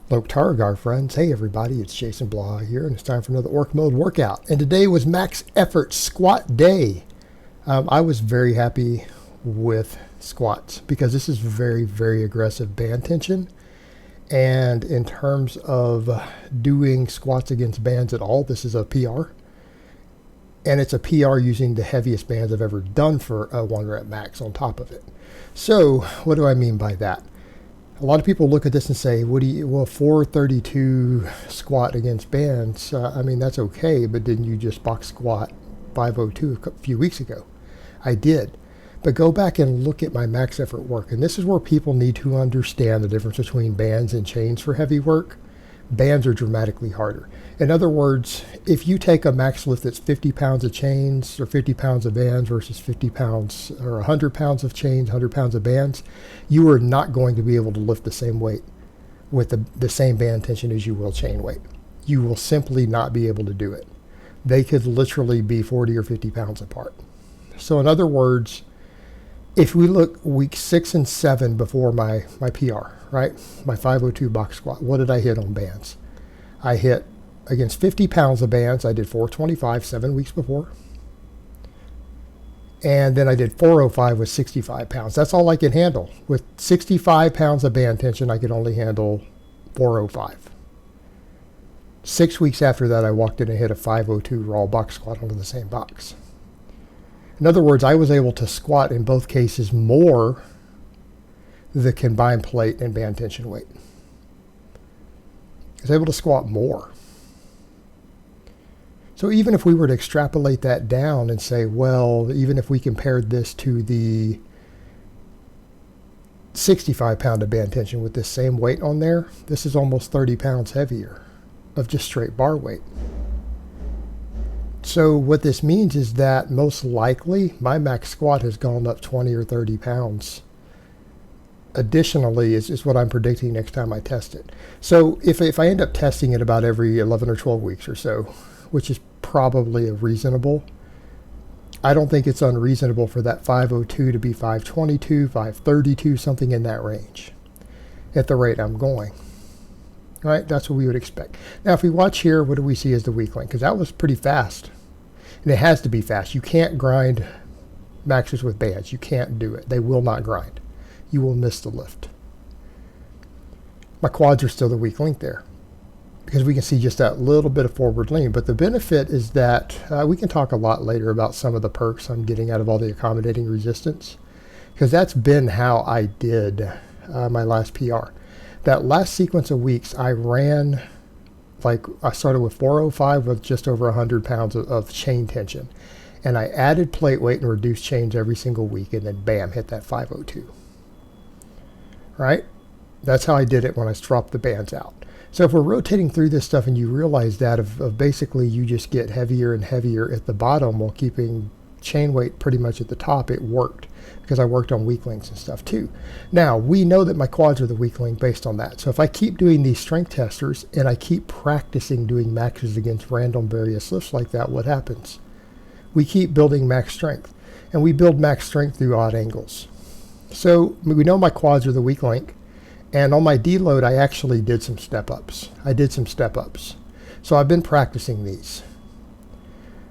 Loke Targar friends, hey everybody, it's Jason Blaha here, and it's time for another Orc Mode workout. And today was max effort squat day. I was very happy with squats because this is very, very aggressive band tension. And in terms of doing squats against bands at all, this is a PR. And it's a PR using the heaviest bands I've ever done for a 1 rep max on top of it. So what do I mean by that? A lot of people look at this and say, well, 432 squat against bands, I mean, that's okay, but didn't you just box squat 502 a few weeks ago? I did. But go back and look at my max effort work. And this is where people need to understand the difference between bands and chains for heavy work. Bands are dramatically harder. In other words, if you take a max lift that's 50 pounds of chains or 50 pounds of bands versus 50 pounds or 100 pounds of chains, 100 pounds of bands, you are not going to be able to lift the same weight with the same band tension as you will chain weight. You will simply not be able to do it. They could literally be 40 or 50 pounds apart. So in other words, if we look week 6 and 7 before my PR, right? My 502 box squat, what did I hit on bands? I hit against 50 pounds of bands. I did 425 7 weeks before. And then I did 405 with 65 pounds. That's all I can handle. With 65 pounds of band tension, I could only handle 405. 6 weeks after that, I walked in and hit a 502 raw box squat onto the same box. In other words, I was able to squat in both cases more the combined plate and band tension weight. I was able to squat more. So even if we were to extrapolate that down and say, well, even if we compared this to the 65 pound of band tension with this same weight on there, this is almost 30 pounds heavier of just straight bar weight. So what this means is that most likely my max squat has gone up 20 or 30 pounds. Additionally, is what I'm predicting next time I test it. So if I end up testing it about every 11 or 12 weeks or so, which is probably reasonable, I don't think it's unreasonable for that 502 to be 522, 532, something in that range at the rate I'm going. Right? That's what we would expect. Now, if we watch here, what do we see as the weak link? Because that was pretty fast. And it has to be fast. You can't grind maxes with bands. You can't do it. They will not grind. You will miss the lift. My quads are still the weak link there because we can see just that little bit of forward lean. But the benefit is that we can talk a lot later about some of the perks I'm getting out of all the accommodating resistance, because that's been how I did my last PR. That last sequence of weeks, I ran, like I started with 405 with just over 100 pounds of chain tension. And I added plate weight and reduced chains every single week, and then bam, hit that 502. Right? That's how I did it when I dropped the bands out. So if we're rotating through this stuff and you realize that of basically you just get heavier and heavier at the bottom while keeping chain weight pretty much at the top, it worked because I worked on weak links and stuff too. Now, we know that my quads are the weak link based on that. So if I keep doing these strength testers and I keep practicing doing maxes against random various lifts like that, what happens? We keep building max strength, and we build max strength through odd angles. So we know my quads are the weak link, and on my deload, I actually did some step ups. So I've been practicing these.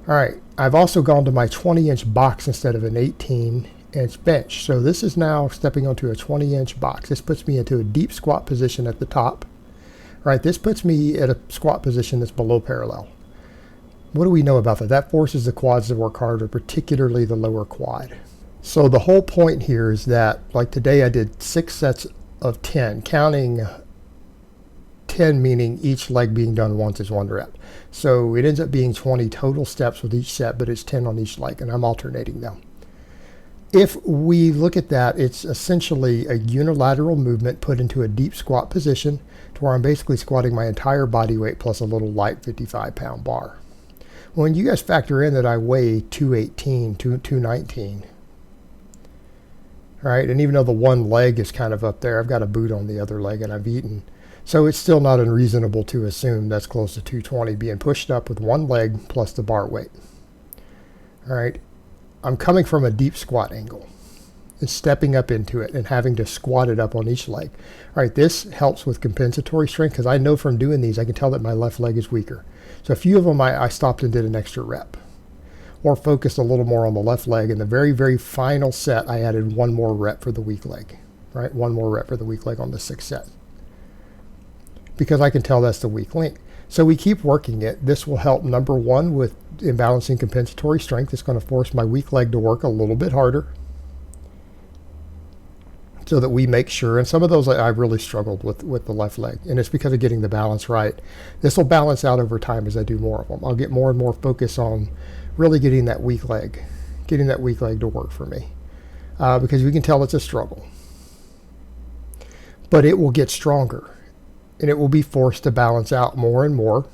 All right, I've also gone to my 20-inch box instead of an 18-inch bench. So this is now stepping onto a 20-inch box. This puts me into a deep squat position at the top. Right, this puts me at a squat position that's below parallel. What do we know about that? That forces the quads to work harder, particularly the lower quad. So the whole point here is that, like today, I did 6 sets of 10, counting 10 meaning each leg being done once is 1 rep. So it ends up being 20 total steps with each set, but it's 10 on each leg, and I'm alternating them. If we look at that, it's essentially a unilateral movement put into a deep squat position to where I'm basically squatting my entire body weight plus a little light 55-pound bar. When you guys factor in that I weigh 218, 219, right? And even though the one leg is kind of up there, I've got a boot on the other leg and I've eaten. So it's still not unreasonable to assume that's close to 220 being pushed up with one leg plus the bar weight. All right. I'm coming from a deep squat angle. and stepping up into it and having to squat it up on each leg. All right, this helps with compensatory strength because I know from doing these, I can tell that my left leg is weaker. So a few of them I stopped and did an extra rep or focused a little more on the left leg. In the very, very final set, I added one more rep for the weak leg, right? One more rep for the weak leg on the 6th set because I can tell that's the weak link. So we keep working it. This will help, number one, with imbalancing compensatory strength. It's going to force my weak leg to work a little bit harder so that we make sure, and some of those I really struggled with the left leg, and it's because of getting the balance right. This will balance out over time as I do more of them. I'll get more and more focus on really getting that weak leg to work for me because we can tell it's a struggle. But it will get stronger, and it will be forced to balance out more and more.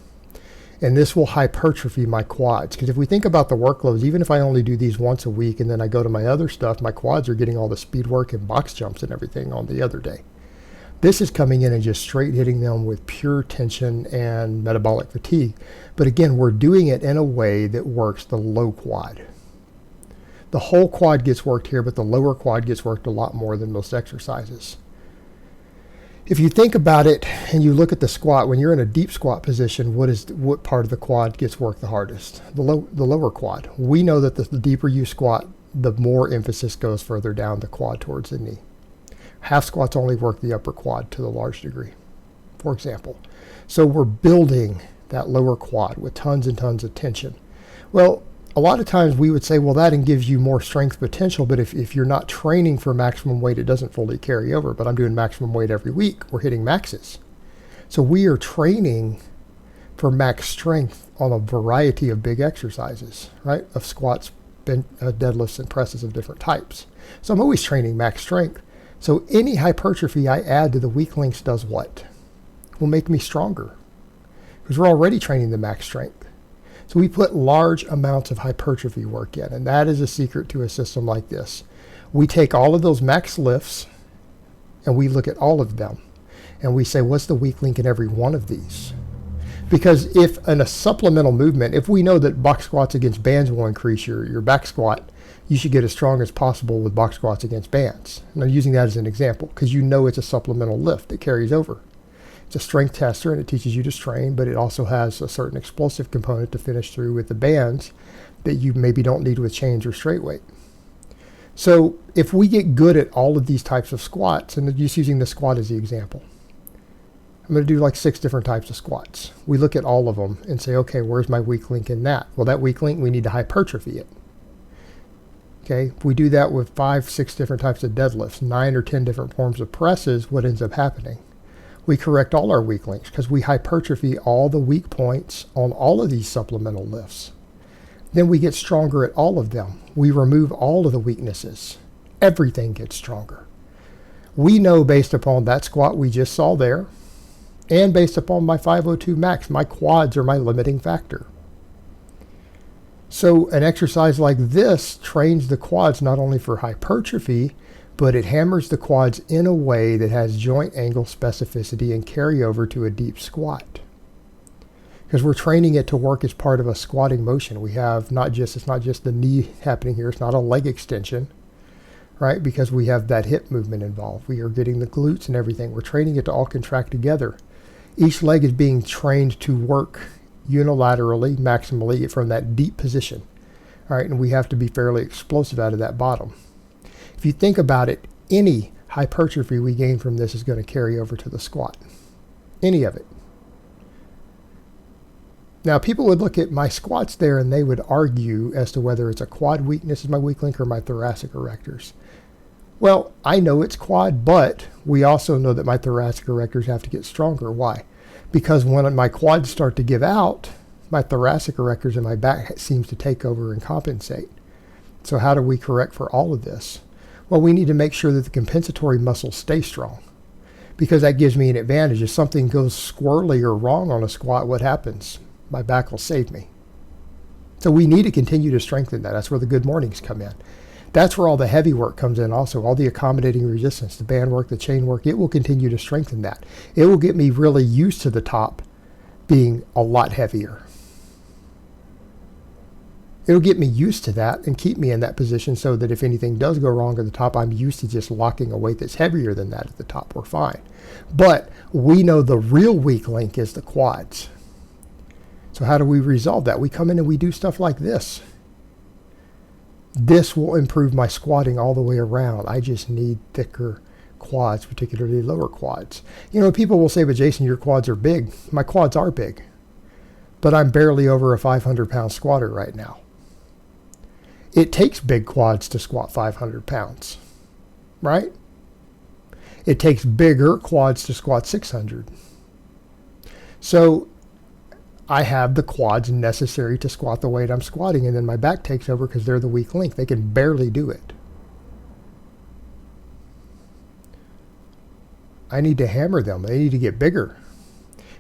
And this will hypertrophy my quads. Because if we think about the workloads, even if I only do these once a week and then I go to my other stuff, my quads are getting all the speed work and box jumps and everything on the other day. This is coming in and just straight hitting them with pure tension and metabolic fatigue. But again, we're doing it in a way that works the low quad. The whole quad gets worked here, but the lower quad gets worked a lot more than most exercises. If you think about it and you look at the squat, when you're in a deep squat position, what part of the quad gets worked the hardest? The lower quad. We know that the deeper you squat, the more emphasis goes further down the quad towards the knee. Half squats only work the upper quad to a large degree, for example. So we're building that lower quad with tons and tons of tension. Well, a lot of times we would say, well, that gives you more strength potential, but if you're not training for maximum weight, it doesn't fully carry over. But I'm doing maximum weight every week. We're hitting maxes. So we are training for max strength on a variety of big exercises, right? Of squats, deadlifts, and presses of different types. So I'm always training max strength. So any hypertrophy I add to the weak links does what? Will make me stronger because we're already training the max strength. So we put large amounts of hypertrophy work in, and that is a secret to a system like this. We take all of those max lifts, and we look at all of them, and we say, what's the weak link in every one of these? Because if in a supplemental movement, if we know that box squats against bands will increase your back squat, you should get as strong as possible with box squats against bands. And I'm using that as an example, because you know it's a supplemental lift that carries over. It's a strength tester and it teaches you to strain, but it also has a certain explosive component to finish through with the bands that you maybe don't need with chains or straight weight. So if we get good at all of these types of squats, and just using the squat as the example, I'm going to do like 6 different types of squats. We look at all of them and say, okay, where's my weak link in that? Well, that weak link, we need to hypertrophy it. Okay, if we do that with 5, 6 different types of deadlifts, 9 or 10 different forms of presses, what ends up happening? We correct all our weak links because we hypertrophy all the weak points on all of these supplemental lifts. Then we get stronger at all of them. We remove all of the weaknesses. Everything gets stronger. We know based upon that squat we just saw there, and based upon my 502 max, my quads are my limiting factor. So an exercise like this trains the quads not only for hypertrophy, but it hammers the quads in a way that has joint angle specificity and carryover to a deep squat. Because we're training it to work as part of a squatting motion. We have it's not just the knee happening here. It's not a leg extension, right? Because we have that hip movement involved. We are getting the glutes and everything. We're training it to all contract together. Each leg is being trained to work unilaterally, maximally from that deep position. All right, and we have to be fairly explosive out of that bottom. If you think about it, any hypertrophy we gain from this is going to carry over to the squat. Any of it. Now, people would look at my squats there and they would argue as to whether it's a quad weakness is my weak link or my thoracic erectors. Well, I know it's quad, but we also know that my thoracic erectors have to get stronger. Why? Because when my quads start to give out, my thoracic erectors in my back seems to take over and compensate. So how do we correct for all of this? Well, we need to make sure that the compensatory muscles stay strong because that gives me an advantage. If something goes squirrely or wrong on a squat, what happens? My back will save me. So we need to continue to strengthen that. That's where the good mornings come in. That's where all the heavy work comes in also, all the accommodating resistance, the band work, the chain work. It will continue to strengthen that. It will get me really used to the top being a lot heavier. It'll get me used to that and keep me in that position so that if anything does go wrong at the top, I'm used to just locking a weight that's heavier than that at the top. We're fine. But we know the real weak link is the quads. So how do we resolve that? We come in and we do stuff like this. This will improve my squatting all the way around. I just need thicker quads, particularly lower quads. You know, people will say, but Jason, your quads are big. My quads are big. But I'm barely over a 500-pound squatter right now. It takes big quads to squat 500 pounds, right? It takes bigger quads to squat 600. So I have the quads necessary to squat the weight I'm squatting, and then my back takes over because they're the weak link. They can barely do it. I need to hammer them. They need to get bigger.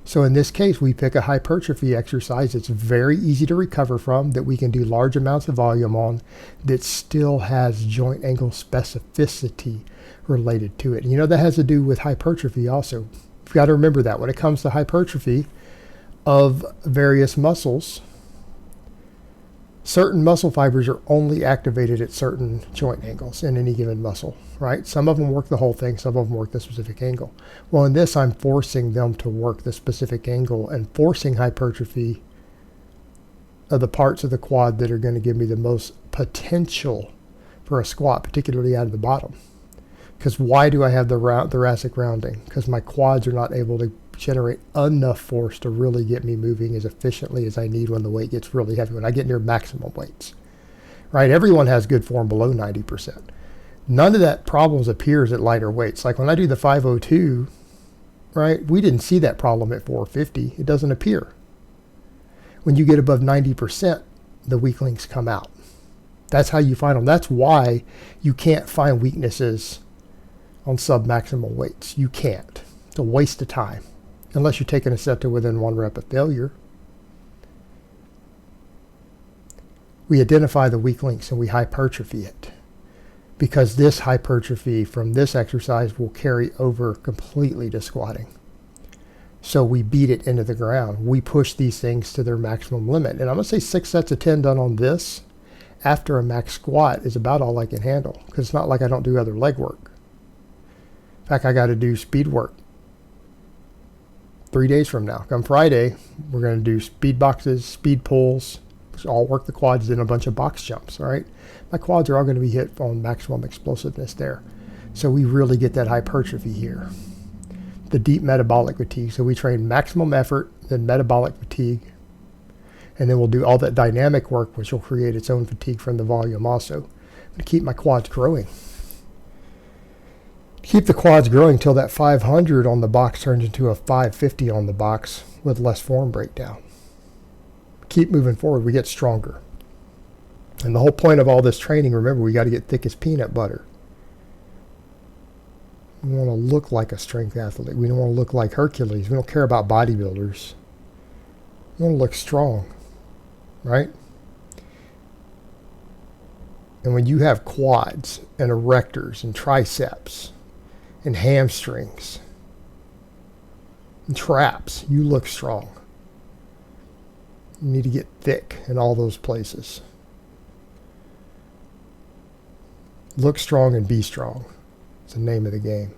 So in this case, we pick a hypertrophy exercise that's very easy to recover from, that we can do large amounts of volume on, that still has joint angle specificity related to it. And you know, that has to do with hypertrophy also. You've got to remember that when it comes to hypertrophy of various muscles, certain muscle fibers are only activated at certain joint angles in any given muscle, right? Some of them work the whole thing, some of them work the specific angle. Well, in this, I'm forcing them to work the specific angle and forcing hypertrophy of the parts of the quad that are going to give me the most potential for a squat, particularly out of the bottom. Because why do I have the thoracic rounding? Because my quads are not able to generate enough force to really get me moving as efficiently as I need when the weight gets really heavy, when I get near maximum weights, right? Everyone has good form below 90%. None of that problems appears at lighter weights. Like when I do the 502, right, we didn't see that problem at 450. It doesn't appear. When you get above 90%, the weak links come out. That's how you find them. That's why you can't find weaknesses on sub-maximal weights. You can't. It's a waste of time. Unless you're taking a set to within 1 rep of failure. We identify the weak links and we hypertrophy it. Because this hypertrophy from this exercise will carry over completely to squatting. So we beat it into the ground. We push these things to their maximum limit. And I'm going to say 6 sets of 10 done on this after a max squat is about all I can handle. Because it's not like I don't do other leg work. In fact, I got to do speed work 3 days from now. Come Friday, we're going to do speed boxes, speed pulls, which all work the quads, then a bunch of box jumps, all right? My quads are all going to be hit on maximum explosiveness there. So we really get that hypertrophy here. The deep metabolic fatigue. So we train maximum effort, then metabolic fatigue, and then we'll do all that dynamic work, which will create its own fatigue from the volume also. I'm going to keep my quads growing. Keep the quads growing till that 500 on the box turns into a 550 on the box with less form breakdown. Keep moving forward. We get stronger. And the whole point of all this training, remember, we got to get thick as peanut butter. We want to look like a strength athlete. We don't want to look like Hercules. We don't care about bodybuilders. We want to look strong, right? And when you have quads and erectors and triceps and hamstrings and traps, you look strong. You need to get thick in all those places. Look strong and be strong. It's the name of the game.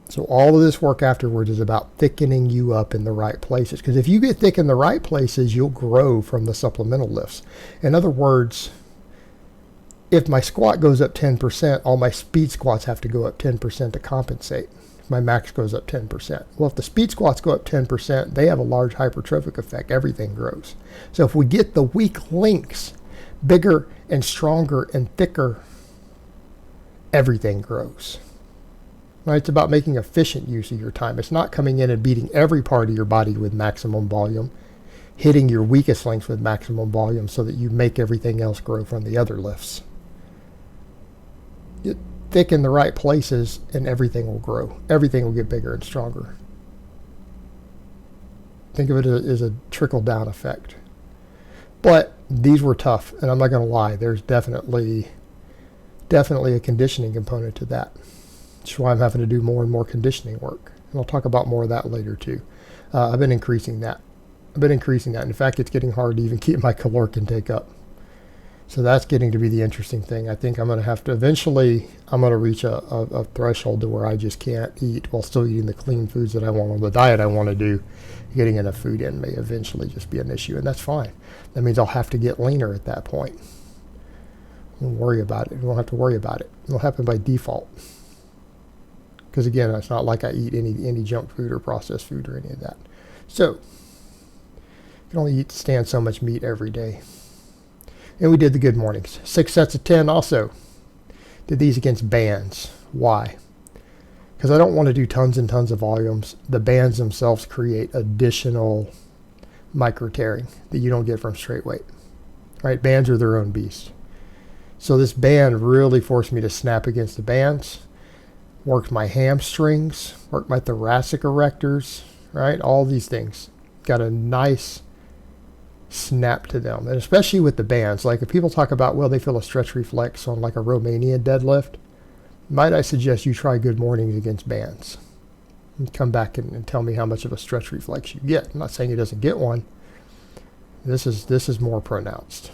So all of this work afterwards is about thickening you up in the right places. Because if you get thick in the right places, you'll grow from the supplemental lifts. In other words, if my squat goes up 10%, all my speed squats have to go up 10% to compensate. If my max goes up 10%. Well, if the speed squats go up 10%, they have a large hypertrophic effect. Everything grows. So if we get the weak links bigger and stronger and thicker, everything grows. Right? It's about making efficient use of your time. It's not coming in and beating every part of your body with maximum volume, hitting your weakest links with maximum volume so that you make everything else grow from the other lifts. Get thick in the right places and everything will grow. Everything will get bigger and stronger. Think of it as a trickle-down effect. But these were tough, and I'm not going to lie. There's definitely a conditioning component to that. That's why I'm having to do more and more conditioning work. And I'll talk about more of that later too. I've been increasing that I've been increasing that. In fact, it's getting hard to even keep my caloric intake up. So that's getting to be the interesting thing. I think I'm going to have to eventually, I'm going to reach a threshold to where I just can't eat while still eating the clean foods that I want on the diet I want to do. Getting enough food in may eventually just be an issue, and that's fine. That means I'll have to get leaner at that point. Don't worry about it. You won't have to worry about it. It'll happen by default. Because again, it's not like I eat any junk food or processed food or any of that. So, you can only stand so much meat every day. And we did the good mornings. 6 sets of 10 also. Did these against bands. Why? Because I don't want to do tons and tons of volumes. The bands themselves create additional micro tearing that you don't get from straight weight. Right? Bands are their own beast. So this band really forced me to snap against the bands. Worked my hamstrings. Worked my thoracic erectors. Right? All these things. Got a nice snap to them, and especially with the bands. Like if people talk about, well, they feel a stretch reflex on like a Romanian deadlift, might I suggest you try good mornings against bands and come back and tell me how much of a stretch reflex you get. I'm not saying it doesn't get one. This is more pronounced.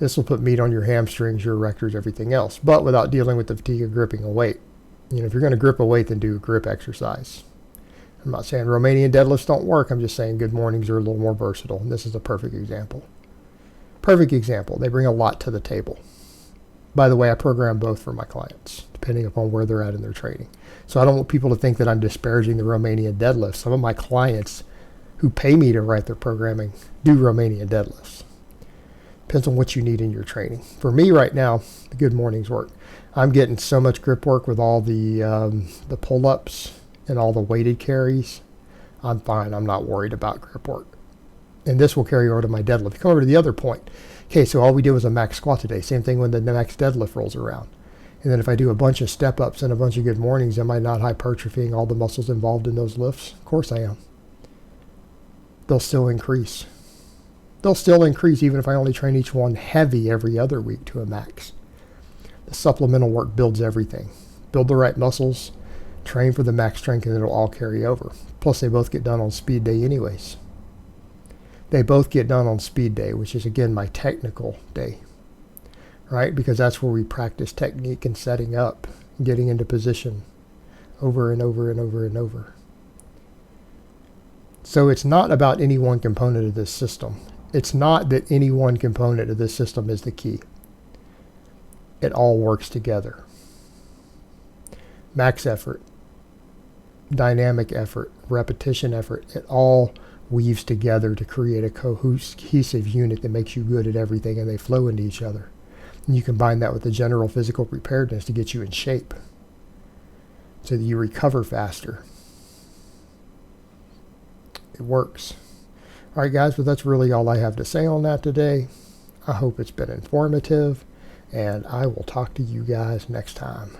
This will put meat on your hamstrings, your erectors, everything else, but without dealing with the fatigue of gripping a weight. You know, if you're going to grip a weight, then do a grip exercise. I'm not saying Romanian deadlifts don't work. I'm just saying good mornings are a little more versatile. And this is a perfect example. Perfect example. They bring a lot to the table. By the way, I program both for my clients, depending upon where they're at in their training. So I don't want people to think that I'm disparaging the Romanian deadlift. Some of my clients who pay me to write their programming do Romanian deadlifts. Depends on what you need in your training. For me right now, the good mornings work. I'm getting so much grip work with all the pull-ups and all the weighted carries. I'm fine. I'm not worried about grip work. And this will carry over to my deadlift. Come over to the other point. Okay, so all we did was a max squat today. Same thing when the max deadlift rolls around. And then if I do a bunch of step ups and a bunch of good mornings, am I not hypertrophying all the muscles involved in those lifts? Of course I am. They'll still increase. They'll still increase even if I only train each one heavy every other week to a max. The supplemental work builds everything. Build the right muscles, train for the max strength, and it'll all carry over. Plus, they both get done on speed day anyways. They both get done on speed day, which is, again, my technical day, right? Because that's where we practice technique and setting up, getting into position over and over and over and over. So it's not about any one component of this system. It's not that any one component of this system is the key. It all works together. Max effort, dynamic effort, repetition effort, it all weaves together to create a cohesive unit that makes you good at everything, and they flow into each other. And you combine that with the general physical preparedness to get you in shape so that you recover faster. It works. All right, guys, but that's really all I have to say on that today. I hope it's been informative, and I will talk to you guys next time.